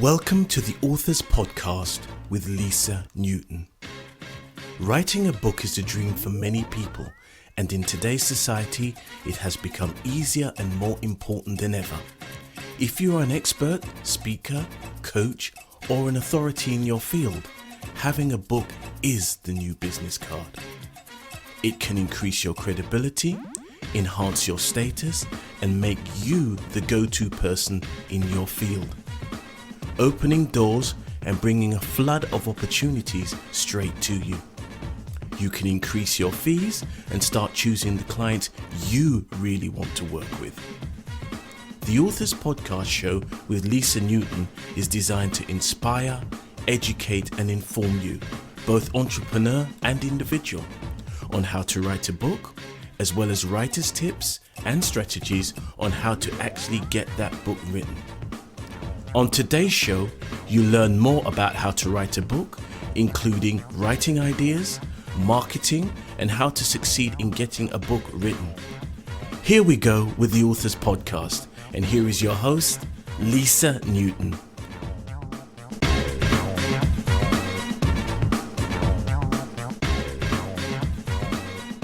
Welcome to the Authors Podcast with Lisa Newton. Writing a book is a dream for many people, and in today's society, it has become easier and more important than ever. If you are an expert, speaker, coach, or an authority in your field, having a book is the new business card. It can increase your credibility, enhance your status, and make you the go-to person in your field, opening doors and bringing a flood of opportunities straight to you. You can increase your fees and start choosing the clients you really want to work with. The Authors Podcast show with Lisa Newton is designed to inspire, educate and inform you, both entrepreneur and individual, on how to write a book, as well as writer's tips and strategies on how to actually get that book written. On today's show, you learn more about how to write a book, including writing ideas, marketing, and how to succeed in getting a book written. Here we go with the Authors Podcast, and here is your host, Lisa Newton.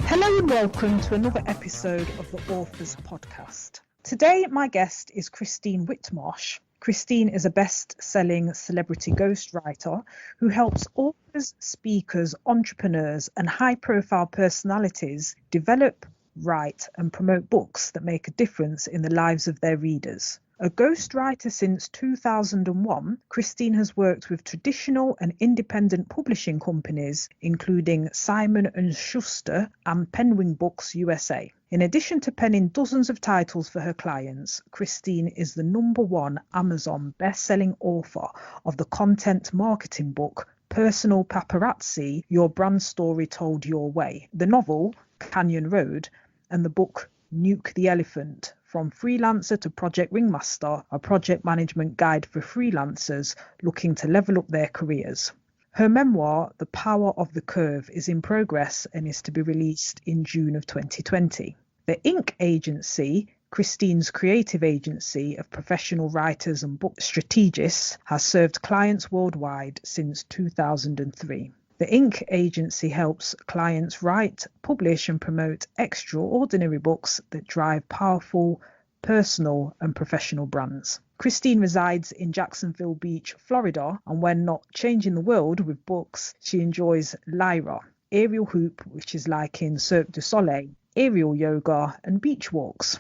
Hello and welcome to another episode of the Authors Podcast. Today, my guest is Christine Whitmarsh. Christine is a best-selling celebrity ghostwriter who helps authors, speakers, entrepreneurs, and high-profile personalities develop, write, and promote books that make a difference in the lives of their readers. A ghostwriter since 2001, Christine has worked with traditional and independent publishing companies, including Simon & Schuster and Penguin Books USA. In addition to penning dozens of titles for her clients, Christine is the #1 Amazon best-selling author of the content marketing book Personal Paparazzi, Your Brand Story Told Your Way, the novel Canyon Road, and the book Nuke the Elephant, From Freelancer to Project Ringmaster, a project management guide for freelancers looking to level up their careers. Her memoir, The Power of the Curve, is in progress and is to be released in June of 2020. The Ink Agency, Christine's creative agency of professional writers and book strategists, has served clients worldwide since 2003. The Ink Agency helps clients write, publish and promote extraordinary books that drive powerful personal and professional brands. Christine resides in Jacksonville Beach, Florida, and when not changing the world with books, she enjoys Lyra, aerial hoop, which is like in Cirque du Soleil, aerial yoga and beach walks.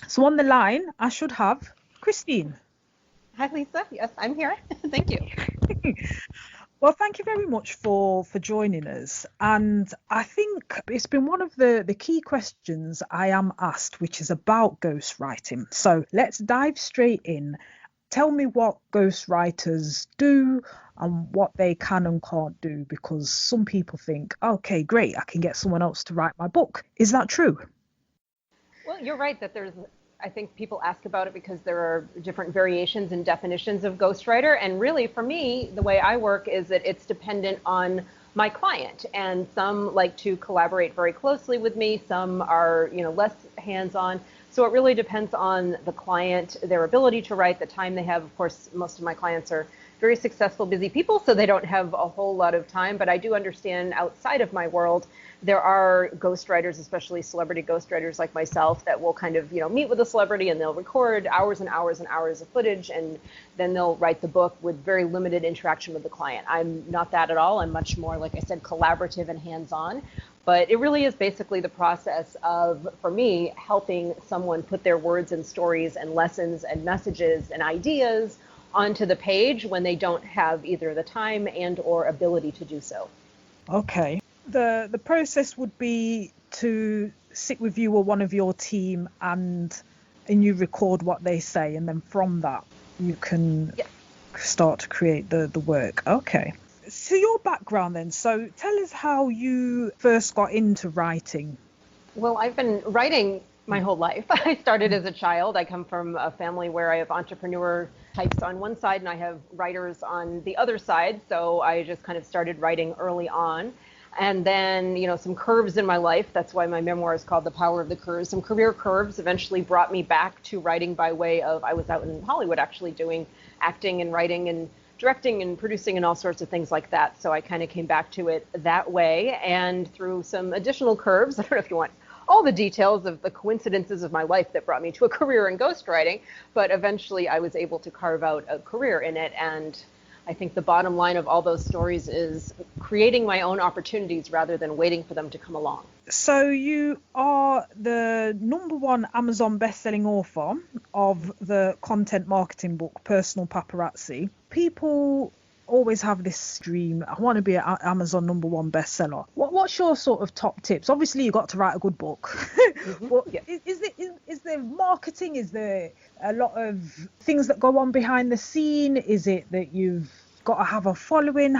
So on the line, I should have Christine. Hi, Lisa. Yes, I'm here. Thank you. Well, thank you very much for joining us. And I think it's been one of the key questions I am asked, which is about ghostwriting. So let's dive straight in. Tell me what ghostwriters do and what they can and can't do, because some people think, okay, great, I can get someone else to write my book. Is that true? Well, you're right that I think people ask about it because there are different variations and definitions of ghostwriter. And really, for me, the way I work is that it's dependent on my client. And some like to collaborate very closely with me. Some are, less hands-on. So it really depends on the client, their ability to write, the time they have. Of course, most of my clients are very successful, busy people, so they don't have a whole lot of time. But I do understand outside of my world, there are ghostwriters, especially celebrity ghostwriters like myself, that will kind of, meet with a celebrity and they'll record hours and hours and hours of footage, and then they'll write the book with very limited interaction with the client. I'm not that at all. I'm much more, like I said, collaborative and hands-on. But it really is basically the process of, for me, helping someone put their words and stories and lessons and messages and ideas onto the page when they don't have either the time and or ability to do so. Okay. The process would be to sit with you or one of your team and you record what they say, and then from that you can start to create the work. Okay. So your background then, so tell us how you first got into writing. Well, I've been writing my whole life. I started as a child. I come from a family where I have entrepreneur types on one side and I have writers on the other side. So I just kind of started writing early on. And then, some curves in my life. That's why my memoir is called The Power of the Curves. Some career curves eventually brought me back to writing by way of, I was out in Hollywood actually doing acting and writing and directing and producing and all sorts of things like that. So I kind of came back to it that way, and through some additional curves. I don't know if you want all the details of the coincidences of my life that brought me to a career in ghostwriting, but eventually I was able to carve out a career in it. And I think the bottom line of all those stories is creating my own opportunities rather than waiting for them to come along. So you are the #1 Amazon best-selling author of the content marketing book, Personal Paparazzi. People always have this dream, I want to be an Amazon #1 bestseller. What's your sort of top tips? Obviously, you got to write a good book. But Yeah. is there marketing? Is there a lot of things that go on behind the scene? Is it that you've got to have a following?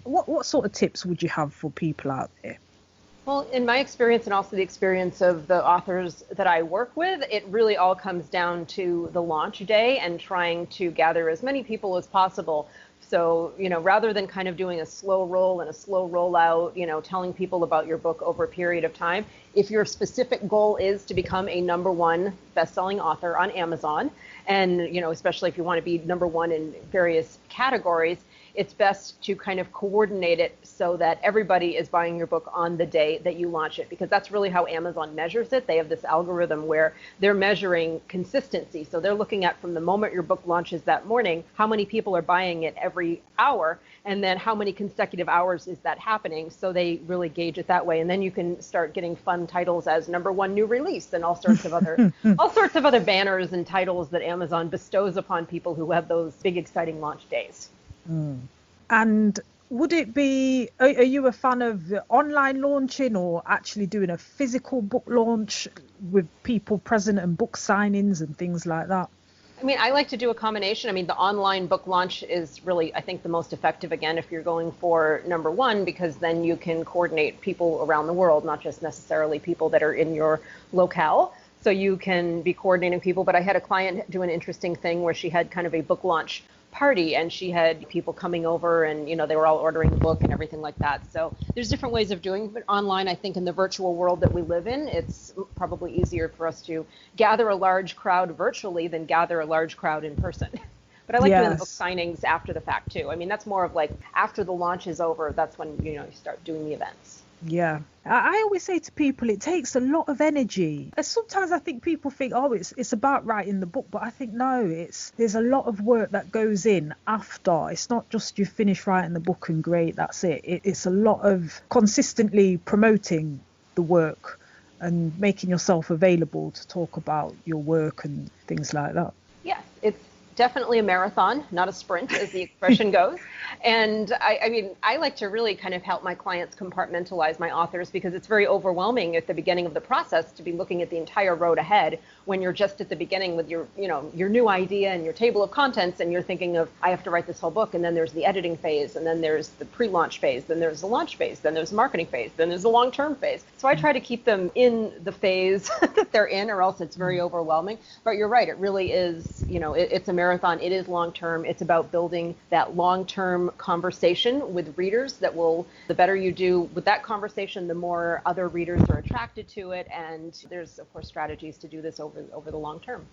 What sort of tips would you have for people out there? Well, in my experience and also the experience of the authors that I work with, it really all comes down to the launch day and trying to gather as many people as possible. So, rather than kind of doing a slow roll and a slow rollout, telling people about your book over a period of time, if your specific goal is to become a #1 best-selling author on Amazon, and, especially if you want to be #1 in various categories, it's best to kind of coordinate it so that everybody is buying your book on the day that you launch it, because that's really how Amazon measures it. They have this algorithm where they're measuring consistency. So they're looking at, from the moment your book launches that morning, how many people are buying it every hour, and then how many consecutive hours is that happening. So they really gauge it that way. And then you can start getting fun titles as #1 new release and all sorts of other banners and titles that Amazon bestows upon people who have those big, exciting launch days. And would it be, are you a fan of the online launching or actually doing a physical book launch with people present and book signings and things like that? I mean, I like to do a combination. I mean, the online book launch is really, I think, the most effective, again, if you're going for #1, because then you can coordinate people around the world, not just necessarily people that are in your locale. So you can be coordinating people. But I had a client do an interesting thing where she had kind of a book launch party, and she had people coming over, and they were all ordering the book and everything like that. So there's different ways of doing it online. I think in the virtual world that we live in, it's probably easier for us to gather a large crowd virtually than gather a large crowd in person. But I like doing the book signings after the fact too. I mean, that's more of like after the launch is over, that's when you start doing the events. Yeah, I always say to people, it takes a lot of energy. Sometimes I think people think, oh, it's about writing the book, but I think no, there's a lot of work that goes in after. It's not just you finish writing the book and great, that's it. It's a lot of consistently promoting the work and making yourself available to talk about your work and things like that. Yes, it's definitely a marathon, not a sprint, as the expression goes. And I mean, I like to really kind of help my clients compartmentalize my authors, because it's very overwhelming at the beginning of the process to be looking at the entire road ahead when you're just at the beginning with your new idea and your table of contents, and you're thinking of, I have to write this whole book, and then there's the editing phase, and then there's the pre-launch phase, then there's the launch phase, then there's the marketing phase, then there's the long-term phase. So I try to keep them in the phase that they're in, or else it's very overwhelming. But you're right, it really is, it's a marathon. It is long-term. It's about building that long-term conversation with readers the better you do with that conversation, the more other readers are attracted to it. And there's, of course, strategies to do this over the long term.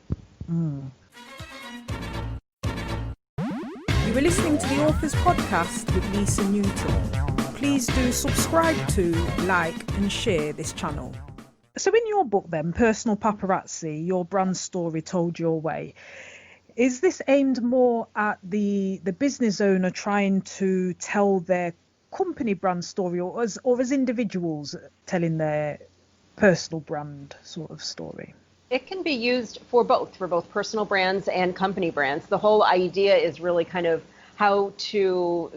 You were listening to the Authors Podcast with Lisa Newton. Please do subscribe to, like and share this channel. So in your book then, Personal Paparazzi, your brand story told your way, is this aimed more at the business owner trying to tell their company brand story, or as individuals telling their personal brand sort of story? It can be used for both personal brands and company brands. The whole idea is really kind of how to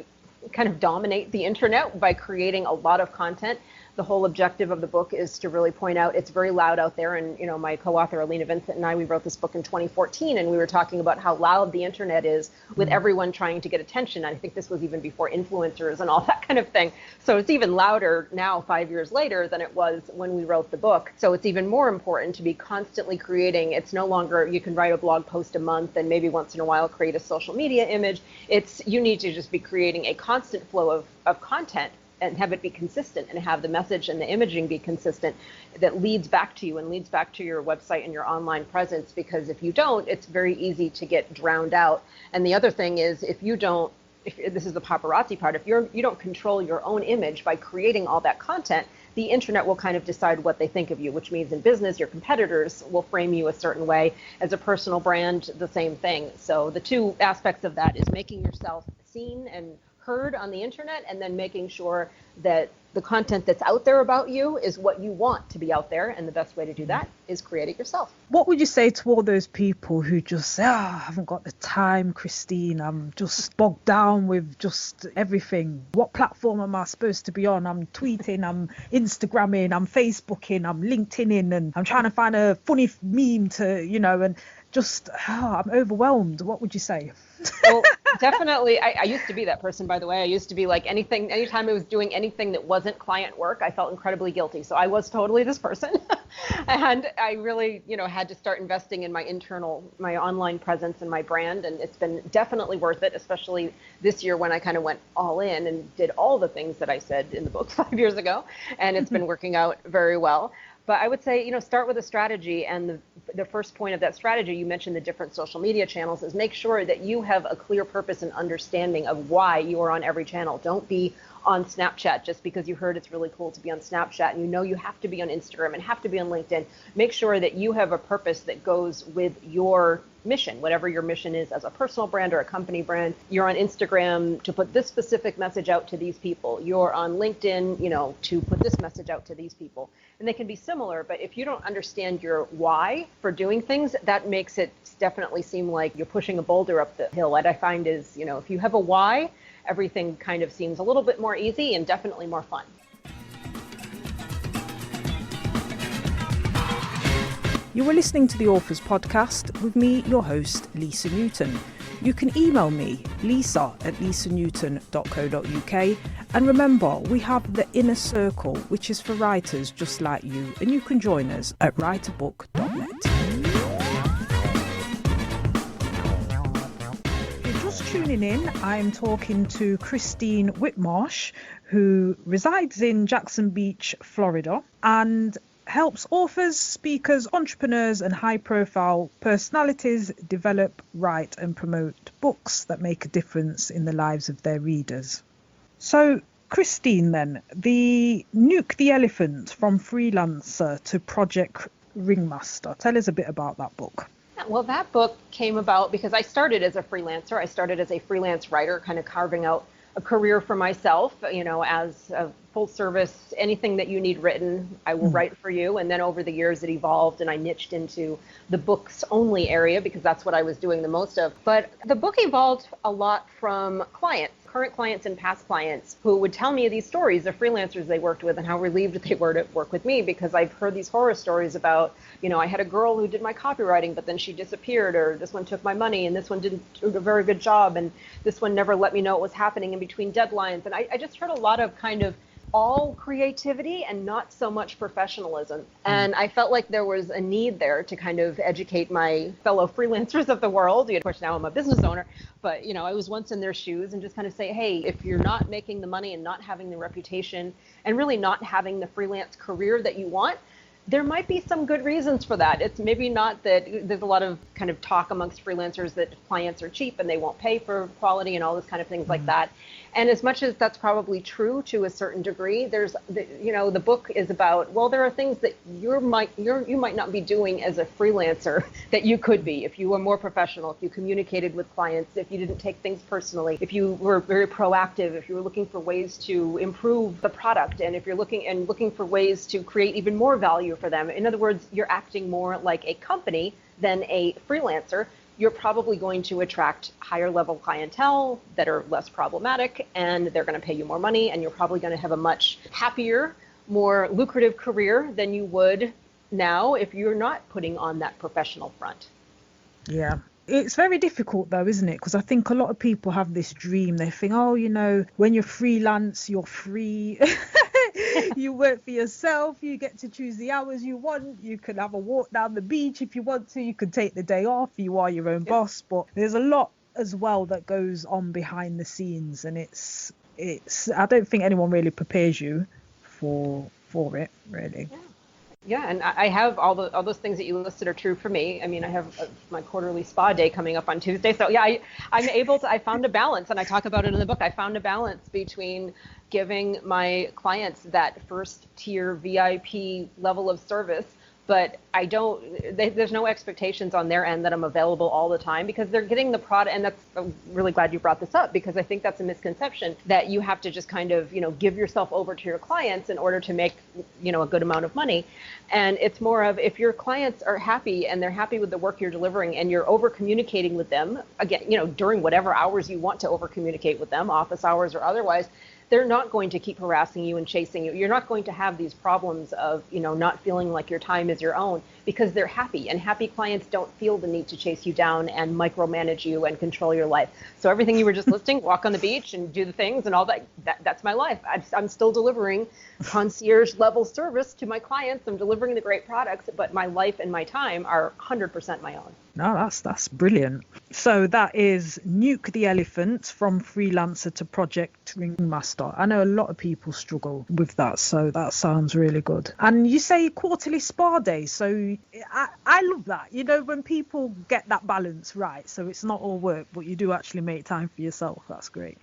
kind of dominate the internet by creating a lot of content. The whole objective of the book is to really point out it's very loud out there. And, my co-author, Alina Vincent, and I, we wrote this book in 2014, and we were talking about how loud the internet is with everyone trying to get attention. And I think this was even before influencers and all that kind of thing. So it's even louder now, 5 years later, than it was when we wrote the book. So it's even more important to be constantly creating. It's no longer, you can write a blog post a month and maybe once in a while create a social media image. You need to just be creating a constant flow of content and have it be consistent and have the message and the imaging be consistent that leads back to you and leads back to your website and your online presence. Because if you don't, it's very easy to get drowned out. And the other thing is, if this is the paparazzi part, if you don't control your own image by creating all that content, the internet will kind of decide what they think of you, which means in business, your competitors will frame you a certain way. As a personal brand, the same thing. So the two aspects of that is making yourself seen and heard on the internet, and then making sure that the content that's out there about you is what you want to be out there. And the best way to do that is create it yourself. What would you say to all those people who just say, I haven't got the time, Christine, I'm just bogged down with just everything. What platform am I supposed to be on? I'm tweeting, I'm Instagramming, I'm Facebooking, I'm LinkedIning, and I'm trying to find a funny meme to, and just, I'm overwhelmed. What would you say? Well, definitely. I used to be that person, by the way. I used to be like anytime I was doing anything that wasn't client work, I felt incredibly guilty. So I was totally this person. And I really, had to start investing in my online presence and my brand. And it's been definitely worth it, especially this year when I kind of went all in and did all the things that I said in the book 5 years ago. And it's been working out very well. But I would say, start with a strategy. And the first point of that strategy, you mentioned the different social media channels, is make sure that you have a clear purpose and understanding of why you are on every channel. Don't be on Snapchat just because you heard it's really cool to be on Snapchat and you have to be on Instagram and have to be on LinkedIn. Make sure that you have a purpose that goes with your mission, whatever your mission is as a personal brand or a company brand. You're on Instagram to put this specific message out to these people. You're on LinkedIn, to put this message out to these people. And they can be similar, but if you don't understand your why for doing things, that makes it definitely seem like you're pushing a boulder up the hill. What I find is, if you have a why, everything kind of seems a little bit more easy and definitely more fun. You were listening to the Authors Podcast with me, your host, Lisa Newton. You can email me, lisa@lisanewton.co.uk. And remember, we have the Inner Circle, which is for writers just like you, and you can join us at writerbook.net. If you're just tuning in, I'm talking to Christine Whitmarsh, who resides in Jacksonville Beach, Florida, and helps authors, speakers, entrepreneurs and high-profile personalities develop, write and promote books that make a difference in the lives of their readers. So, Christine, then, the Nuke the Elephant from Freelancer to Project Ringmaster. Tell us a bit about that book. Well, that book came about because I started as a freelancer. I started as a freelance writer, kind of carving out a career for myself, as a full service, anything that you need written, I will write for you. And then over the years it evolved and I niched into the books only area because that's what I was doing the most of. But the book evolved a lot from clients, current clients and past clients who would tell me these stories of freelancers they worked with and how relieved they were to work with me, because I've heard these horror stories about, I had a girl who did my copywriting, but then she disappeared, or this one took my money and this one didn't do a very good job, and this one never let me know what was happening in between deadlines. And I just heard a lot of kind of all creativity and not so much professionalism. And I felt like there was a need there to kind of educate my fellow freelancers of the world. Of course, now I'm a business owner, but I was once in their shoes, and just kind of say, hey, if you're not making the money and not having the reputation and really not having the freelance career that you want, there might be some good reasons for that. It's maybe not that there's a lot of kind of talk amongst freelancers that clients are cheap and they won't pay for quality and all this kind of things like that. And as much as that's probably true to a certain degree, there's, the book is about, well, there are things that you might not be doing as a freelancer that you could be if you were more professional, if you communicated with clients, if you didn't take things personally, if you were very proactive, if you were looking for ways to improve the product, and if you're looking for ways to create even more value for them. In other words, you're acting more like a company than a freelancer. You're probably going to attract higher level clientele that are less problematic, and they're going to pay you more money, and you're probably going to have a much happier, more lucrative career than you would now if you're not putting on that professional front. Yeah. It's very difficult though, isn't it? Because I think a lot of people have this dream. They think, when you're freelance, you're free. You work for yourself. You get to choose the hours you want. You can have a walk down the beach if you want to. You can take the day off. You are your own boss. But there's a lot as well that goes on behind the scenes. And it's I don't think anyone really prepares you for it, really. Yeah, and I have all those things that you listed are true for me. I mean, I have my quarterly spa day coming up on Tuesday. So yeah, I found a balance, and I talk about it in the book. I found a balance between giving my clients that first tier VIP level of service, but there's no expectations on their end that I'm available all the time, because they're getting the product. And I'm really glad you brought this up, because I think that's a misconception, that you have to just kind of, give yourself over to your clients in order to make, a good amount of money. And it's more of, if your clients are happy and they're happy with the work you're delivering, and you're over communicating with them, again, during whatever hours you want to over communicate with them, office hours or otherwise, they're not going to keep harassing you and chasing you. You're not going to have these problems of, not feeling like your time is your own, because they're happy, and happy clients don't feel the need to chase you down and micromanage you and control your life. So everything you were just listing, walk on the beach and do the things and all that's my life. I'm still delivering concierge level service to my clients. I'm delivering the great products, but my life and my time are 100% my own. No, that's brilliant. So that is Nuke the Elephant, from Freelancer to Project Ringmaster. I know a lot of people struggle with that, so that sounds really good. And you say quarterly spa day, so I love that. When people get that balance right, so it's not all work, but you do actually make time for yourself. That's great.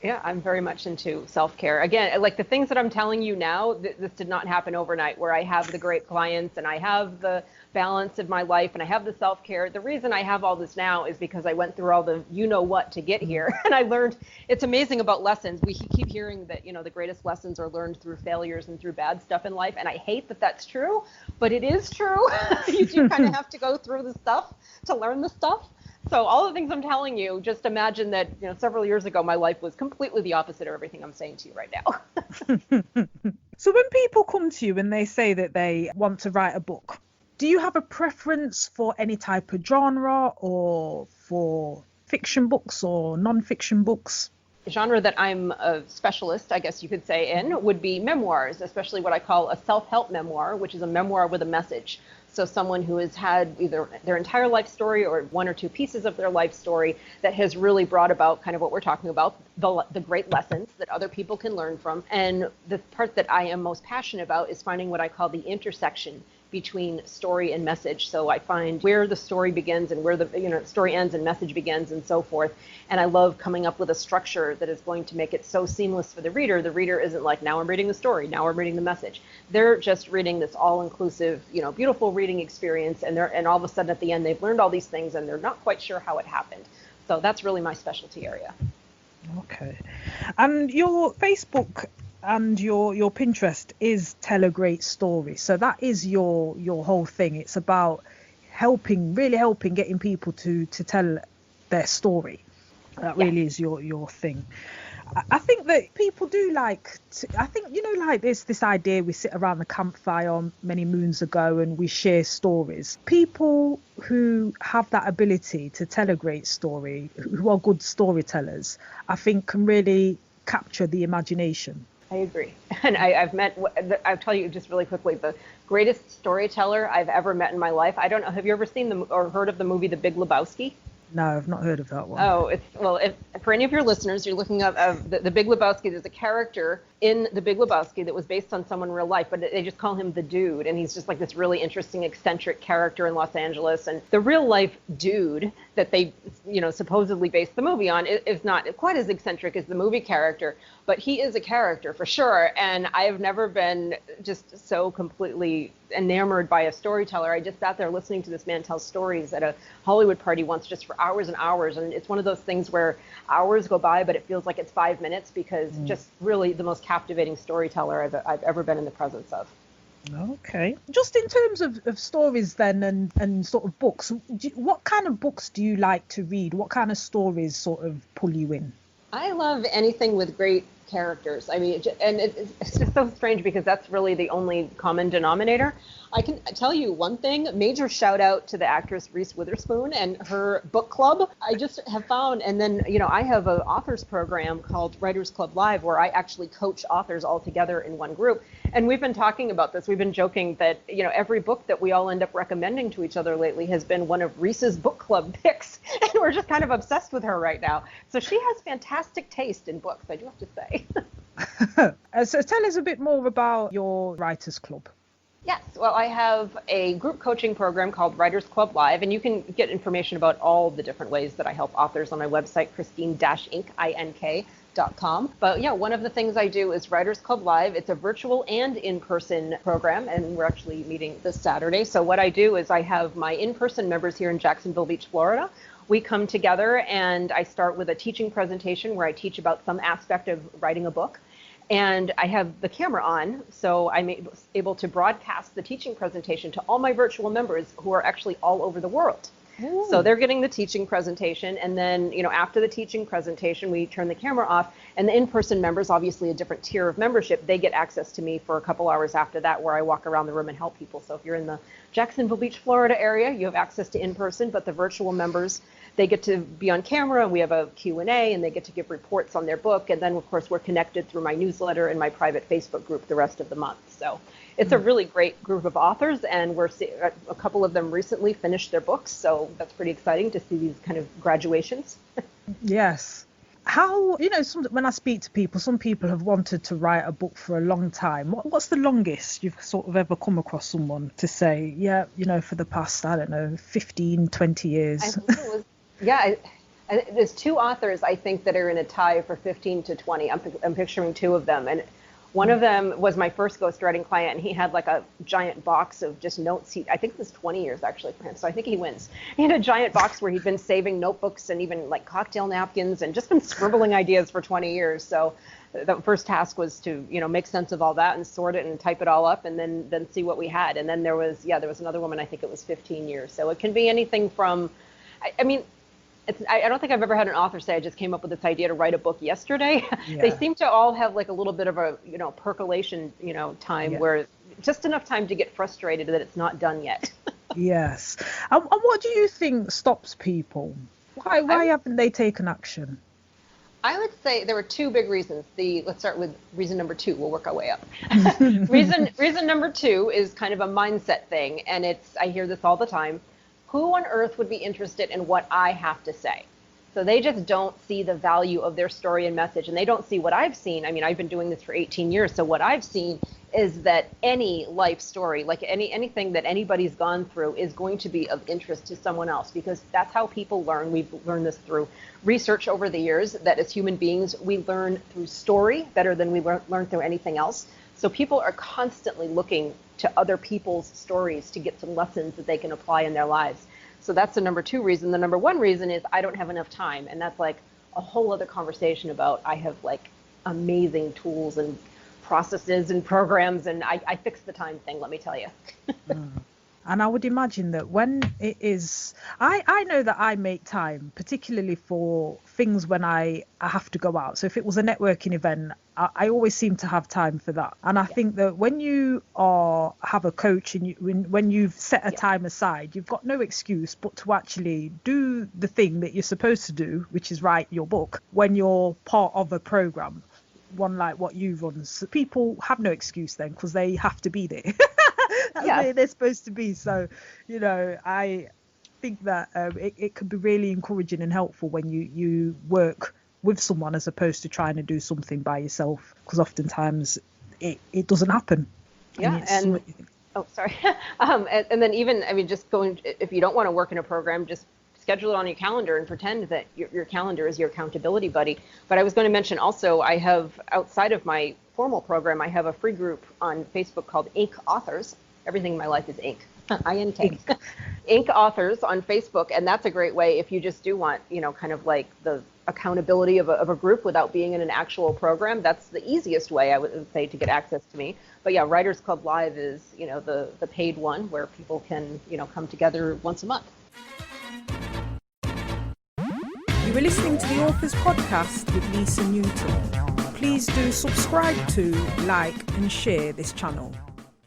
Yeah, I'm very much into self-care. Again, like the things that I'm telling you now, this did not happen overnight, where I have the great clients and I have the balance of my life and I have the self-care. The reason I have all this now is because I went through all the what to get here. And I learned, it's amazing about lessons. We keep hearing that, the greatest lessons are learned through failures and through bad stuff in life. And I hate that that's true, but it is true. You do kind of have to go through the stuff to learn the stuff. So all the things I'm telling you, just imagine that, several years ago, my life was completely the opposite of everything I'm saying to you right now. So when people come to you and they say that they want to write a book, do you have a preference for any type of genre, or for fiction books or non-fiction books? The genre that I'm a specialist, I guess you could say, in would be memoirs, especially what I call a self-help memoir, which is a memoir with a message. So someone who has had either their entire life story or one or two pieces of their life story that has really brought about kind of what we're talking about, the great lessons that other people can learn from. And the part that I am most passionate about is finding what I call the intersection between story and message. So I find where the story begins and where the story ends and message begins, and so forth. And I love coming up with a structure that is going to make it so seamless for the reader. The reader isn't like, now I'm reading the story, now I'm reading the message. They're just reading this all-inclusive, beautiful reading experience, and all of a sudden at the end they've learned all these things and they're not quite sure how it happened. So that's really my specialty area. Okay. And your Facebook and your Pinterest is tell a great story. So that is your whole thing. It's about really helping getting people to tell their story. That really is your thing. I think that people do like like this idea, we sit around the campfire many moons ago and we share stories. People who have that ability to tell a great story, who are good storytellers, I think can really capture the imagination. I agree. And I'll tell you just really quickly, the greatest storyteller I've ever met in my life. I don't know, have you ever seen or heard of the movie The Big Lebowski? No, I've not heard of that one. Oh, if for any of your listeners, you're looking up the Big Lebowski. There's a character in The Big Lebowski that was based on someone in real life, but they just call him the Dude, and he's just like this really interesting, eccentric character in Los Angeles. And the real life Dude that they, supposedly based the movie on is not quite as eccentric as the movie character, but he is a character for sure. And I have never been just so completely enamored by a storyteller. I just sat there listening to this man tell stories at a Hollywood party once, just for hours and hours. And it's one of those things where hours go by, but it feels like it's 5 minutes, because just really the most captivating storyteller I've ever been in the presence of. Okay. Just in terms of stories then, and sort of books, what kind of books do you like to read? What kind of stories sort of pull you in? I love anything with great characters. I mean, it's just so strange because that's really the only common denominator. I can tell you one thing, major shout out to the actress Reese Witherspoon and her book club. I just have found, and then, I have an authors program called Writers Club Live where I actually coach authors all together in one group. And we've been talking about this. We've been joking that, every book that we all end up recommending to each other lately has been one of Reese's book club picks. And we're just kind of obsessed with her right now. So she has fantastic taste in books, I do have to say. So tell us a bit more about your Writers Club. Yes, well, I have a group coaching program called Writers Club Live, and you can get information about all the different ways that I help authors on my website, Christine-Ink.com. But yeah, one of the things I do is Writers Club Live. It's a virtual and in-person program, and we're actually meeting this Saturday. So what I do is I have my in-person members here in Jacksonville Beach, Florida. We come together and I start with a teaching presentation where I teach about some aspect of writing a book. And I have the camera on, so I'm able to broadcast the teaching presentation to all my virtual members who are actually all over the world. Ooh. So they're getting the teaching presentation, and then, after the teaching presentation, we turn the camera off, and the in-person members, obviously a different tier of membership, they get access to me for a couple hours after that where I walk around the room and help people. So if you're in the Jacksonville Beach, Florida area, you have access to in-person, but the virtual members, they get to be on camera, and we have a Q&A, and they get to give reports on their book. And then, of course, we're connected through my newsletter and my private Facebook group the rest of the month. So it's a really great group of authors, and a couple of them recently finished their books. So that's pretty exciting to see these kind of graduations. Yes. How, when I speak to people, some people have wanted to write a book for a long time. What's the longest you've sort of ever come across someone to say, yeah, for the past, 15, 20 years? I think it was, there's two authors, I think, that are in a tie for 15 to 20. I'm picturing two of them. And one of them was my first ghostwriting client, and he had like a giant box of just notes. I think it was 20 years actually for him, so I think he wins. He had a giant box where he'd been saving notebooks and even like cocktail napkins and just been scribbling ideas for 20 years. So the first task was to, make sense of all that and sort it and type it all up and then see what we had. And then there was another woman, I think it was 15 years. So it can be anything from, I don't think I've ever had an author say, I just came up with this idea to write a book yesterday. Yeah. They seem to all have like a little bit of a, percolation, time where just enough time to get frustrated that it's not done yet. Yes. And what do you think stops people? Why haven't they taken action? I would say there were two big reasons. Let's start with reason number 2. We'll work our way up. Reason number 2 is kind of a mindset thing. And I hear this all the time. Who on earth would be interested in what I have to say? So they just don't see the value of their story and message, and they don't see what I've seen. I mean, I've been doing this for 18 years, so what I've seen is that any life story, like anything that anybody's gone through, is going to be of interest to someone else, because that's how people learn. We've learned this through research over the years, that as human beings, we learn through story better than we learn through anything else. So people are constantly looking to other people's stories to get some lessons that they can apply in their lives. So that's the number 2 reason. The number 1 reason is I don't have enough time. And that's like a whole other conversation about I have like amazing tools and processes and programs, and I fix the time thing, let me tell you. And I would imagine that when it is, I know that I make time, particularly for things when I have to go out. So if it was a networking event, I always seem to have time for that. And I think that when you have a coach and when you've set a time aside, you've got no excuse but to actually do the thing that you're supposed to do, which is write your book, when you're part of a program, one like what you run. So people have no excuse then, because they have to be there. That's where they're supposed to be. So, I think that it could be really encouraging and helpful when you work with someone as opposed to trying to do something by yourself, because oftentimes it doesn't happen. Yeah. And then even, just going, if you don't want to work in a program, just schedule it on your calendar and pretend that your calendar is your accountability buddy. But I was going to mention also, I have, outside of my formal program, I have a free group on Facebook called Ink Authors. Everything in my life is ink. I-N-K. Ink Authors on Facebook. And that's a great way if you just do want, kind of like the accountability of a group without being in an actual program. That's the easiest way, I would say, to get access to me. But yeah, Writers Club Live is, the paid one where people can, come together once a month. You were listening to the Authors Podcast with Lisa Newton. please do subscribe to, like and share this channel.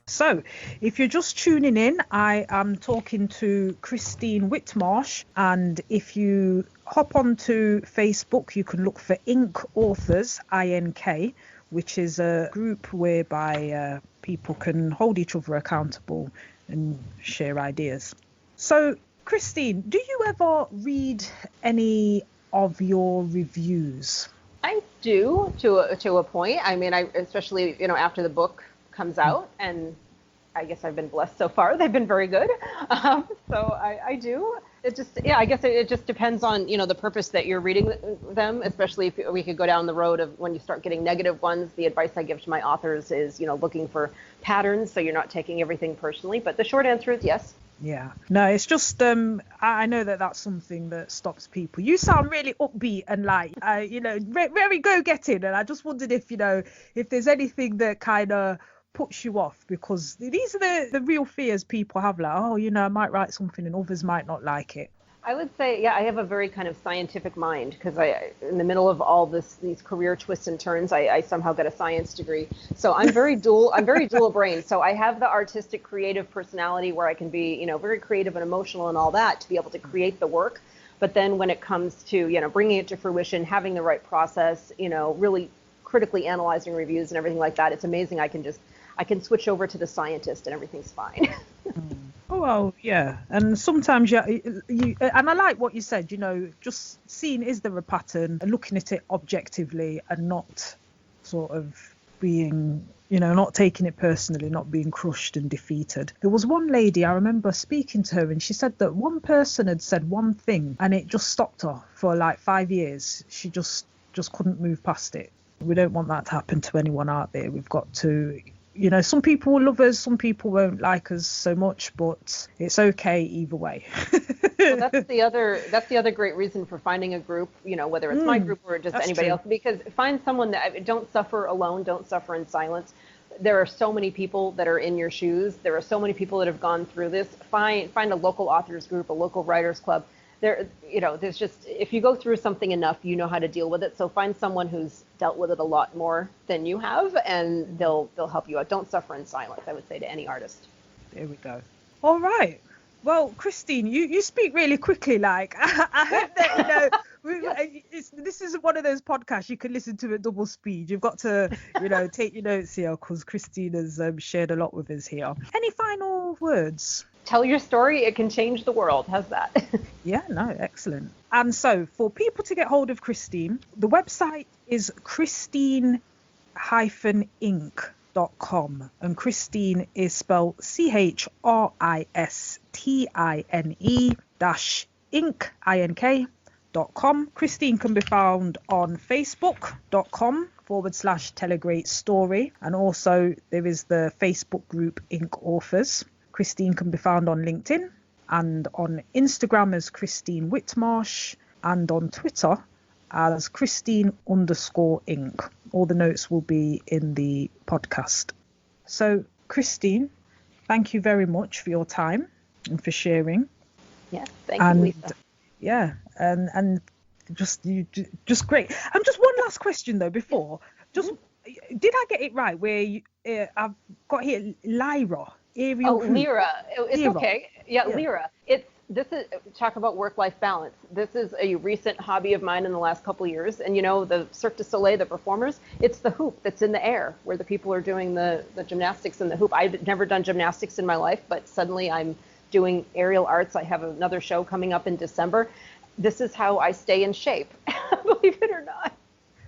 So if you're just tuning in, I am talking to Christine Whitmarsh, and if you hop onto Facebook, you can look for Ink Authors, INK, which is a group whereby people can hold each other accountable and share ideas. So Christine, do you ever read any of your reviews? I do to a point. I mean, especially after the book comes out, and I guess I've been blessed so far. They've been very good. So I do. It just, I guess it just depends on, the purpose that you're reading them, especially if we could go down the road of when you start getting negative ones. The advice I give to my authors is, looking for patterns so you're not taking everything personally. But the short answer is yes. Yeah, no, it's just I know that's something that stops people. You sound really upbeat and very go-getting, and I just wondered if if there's anything that kind of puts you off, because these are the real fears people have, like, I might write something and others might not like it. I would say, yeah, I have a very kind of scientific mind, because in the middle of all these career twists and turns, I somehow got a science degree. So I'm very dual brain. So I have the artistic, creative personality where I can be, very creative and emotional and all that to be able to create the work. But then when it comes to, bringing it to fruition, having the right process, really critically analyzing reviews and everything like that, it's amazing. I can switch over to the scientist and everything's fine. Oh, well, yeah. And sometimes you and I like what you said, just seeing is there a pattern and looking at it objectively and not sort of being, not taking it personally, not being crushed and defeated. There was one lady, I remember speaking to her, and she said that one person had said one thing and it just stopped her for like 5 years. She just couldn't move past it. We don't want that to happen to anyone out there. We've got to, some people will love us, some people won't like us so much, but it's okay either way. Well, that's the other great reason for finding a group, whether it's my group or just anybody else, because find someone that don't suffer alone, don't suffer in silence. There are so many people that are in your shoes. There are so many people that have gone through this. Find a local authors group, a local writers club. There's just, if you go through something enough, you know how to deal with it. So find someone who's dealt with it a lot more than you have, and they'll help you out. Don't suffer in silence, I would say to any artist. There we go. All right. Well, Christine, you speak really quickly. Like I hope that this is one of those podcasts you can listen to at double speed. You've got to take your notes here, because Christine has shared a lot with us here. Any final words? Tell your story. It can change the world. How's that? Yeah, no, excellent. And so for people to get hold of Christine, the website is christine-inc.com, and Christine is spelled CHRISTINE-INC.com. Christine can be found on facebook.com/Tell a Great Story, and also there is the Facebook group Ink Authors. Christine can be found on LinkedIn and on Instagram as Christine Whitmarsh, and on Twitter as Christine_Ink. All the notes will be in the podcast. So, Christine, thank you very much for your time and for sharing. Yes, thank you, Lisa. Yeah, and just great. And just one last question though before. Did I get it right? Where I've got here Lyra. Lyra. It's Lyra. Okay. Yeah, Lyra. This is, talk about work-life balance. This is a recent hobby of mine in the last couple of years. And the Cirque du Soleil, the performers, it's the hoop that's in the air where the people are doing the gymnastics in the hoop. I've never done gymnastics in my life, but suddenly I'm doing aerial arts. I have another show coming up in December. This is how I stay in shape, believe it or not.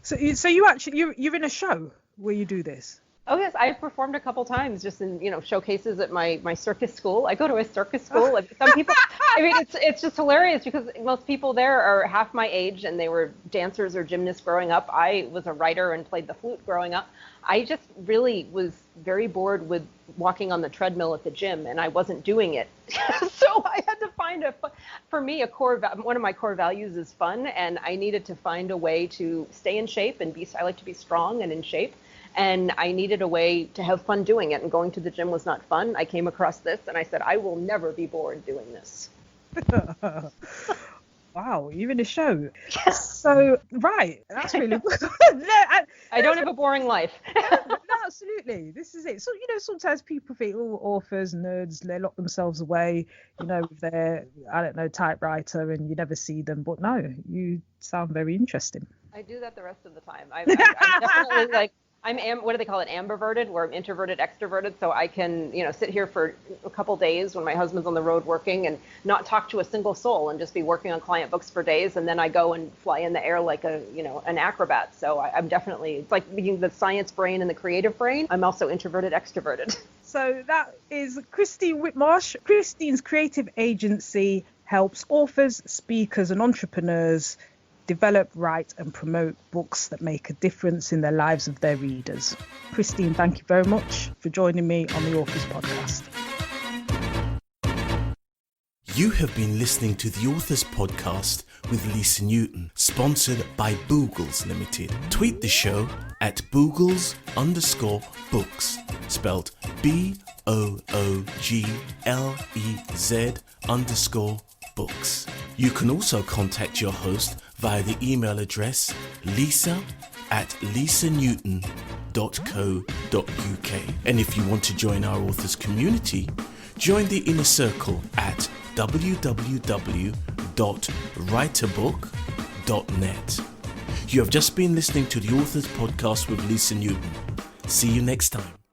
So you're in a show where you do this? Oh yes, I've performed a couple times just in showcases at my circus school. I go to a circus school, and some people. I mean, it's just hilarious because most people there are half my age, and they were dancers or gymnasts growing up. I was a writer and played the flute growing up. I just really was very bored with walking on the treadmill at the gym, and I wasn't doing it. So I had to find for me, one of my core values is fun, and I needed to find a way to stay in shape and I like to be strong and in shape. And I needed a way to have fun doing it, and going to the gym was not fun. I came across this and I said, I will never be bored doing this. Wow, you're in a show. So, right, that's really good. I don't have a boring life. No, absolutely. This is it. So, sometimes people think, oh, authors, nerds, they lock themselves away, with their, I don't know, typewriter and you never see them. But no, you sound very interesting. I do that the rest of the time. I'm definitely like, what do they call it? Ambiverted, where I'm introverted, extroverted. So I can, sit here for a couple days when my husband's on the road working and not talk to a single soul and just be working on client books for days. And then I go and fly in the air like an acrobat. So I'm definitely, it's like being the science brain and the creative brain. I'm also introverted, extroverted. So that is Christine Whitmarsh. Christine's creative agency helps authors, speakers, and entrepreneurs develop, write, and promote books that make a difference in the lives of their readers. Christine, thank you very much for joining me on the Authors Podcast. You have been listening to the Authors Podcast with Lisa Newton, sponsored by Boogles Limited. Tweet the show at Boogles_books, spelled BOOGLEZ_books. You can also contact your host via the email address lisa@lisanewton.co.uk. And if you want to join our authors community, join the inner circle at www.writeabook.net. You have just been listening to the Authors Podcast with Lisa Newton. See you next time.